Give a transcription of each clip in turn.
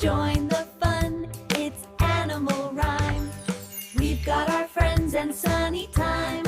join the fun, it's animal rhyme. We've got our friends and sunny time.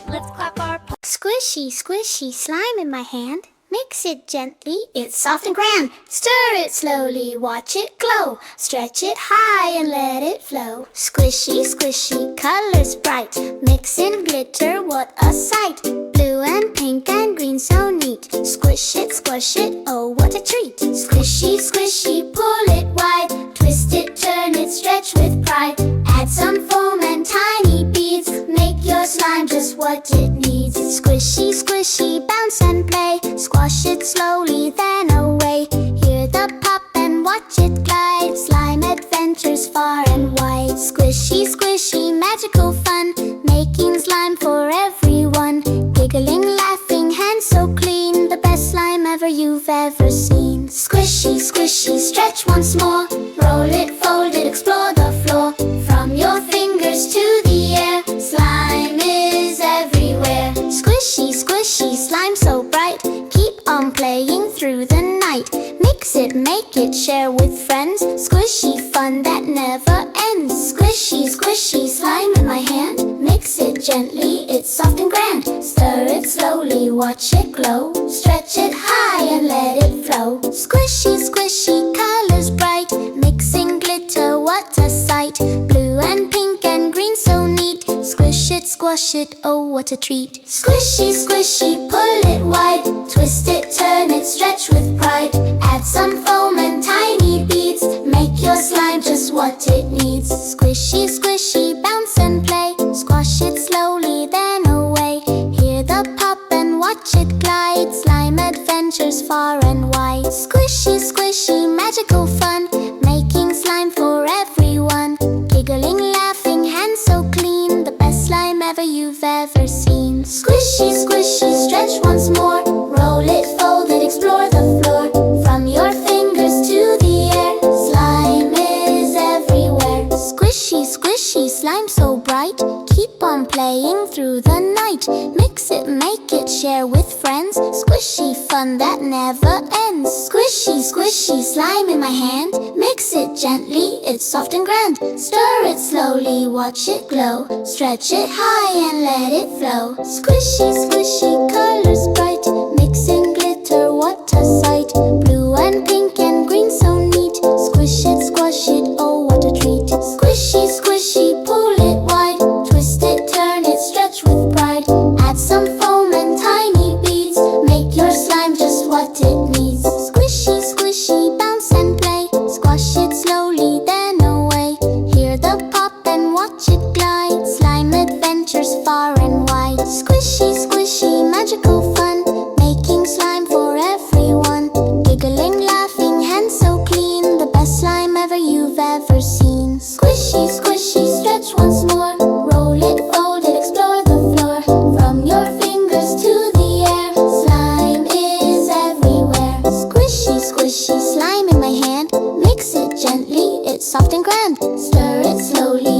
Let's clap our paws. Squishy, squishy, slime in my hand. Mix it gently, it's soft and grand. Stir it slowly, watch it glow. Stretch it high and let it flow. Squishy, squishy, colors bright. Mix in glitter, what a sight. Blue and pink and green, so neat. Squish it, squish it, oh what a treat. Squishy, squishy, pull it wide. Twist it, turn it, stretch with pride. Add some foam and tiny beads. Make your slime just what it needs. Squishy, squishy, bounce and play. Squash it slowly, then away. Hear the pop and watch it glide. Slime adventures far and wide. Squishy, squishy, magical fun. Making slime for everyone. Giggling, laughing, hands so clean. The best slime ever you've ever seen. Squishy, squishy, stretch once more. Roll it, fold it, explore the floor. From your fingers to the air, slime is everywhere. Squishy, squishy, slime so bright. Keep on playing through the night. Mix it, make it, share with friends. Squishy fun that never ends. Squishy, squishy, slime in my hand. Mix it gently, it's soft and grand. Stir it slowly, watch it glow. Stretch it high and let it flow. Squishy, squishy, colors bright. Mixing glitter, what a sight. Blue and pink and green, so neat. Squish it, squash it, oh what a treat. Squishy, squishy, pull it wide. Twist it, turn it, stretch with pride. Add some foam and tiny beads. Make your slime just what it needs. Squishy, squishy, bounce and play. Squash it slowly, then away. Hear the pop and watch it glide. Slime adventures far and wide. Squishy, squishy, magical fun. Making slime for everyone. Giggling, laughing, hands so clean. The best slime ever you've ever seen. Squishy, squishy, stretch once more. Roll it, fold it, explore the floor. From your fingers to the air, slime is everywhere. Squishy, squishy, slime so bright. Keep on playing through the night. Mix it, make it, share with friends. Squishy fun that never ends. Squishy, squishy, slime in my hand. Mix it gently, it's soft and grand. Stir it slowly, watch it glow. Stretch it high and let it flow. Squishy, squishy, colors bright. Mixing glitter, what a sight. Blue and pink and green, so neat. Squish it, squash it, oh what a treat. Squishy, squishy, pull it wide. Twist it, turn it, stretch with pride. Add some foam and tiny beads. Make your slime just what it needs. Squishy, squishy, bounce and play. Squash it slowly, then away. Hear the pop and watch it glide. Slime adventures far and wide. Squishy, squishy, magical fun. Making slime for everyone. Giggling, laughing, hands so clean. The best slime ever you've ever seen. Squishy, squishy, stretch once more. Roll it, fold it, explore the floor. From your fingers to the air, slime is everywhere. Squishy, squishy, slime in my hand. Mix it gently, it's soft and grand. Stir it slowly,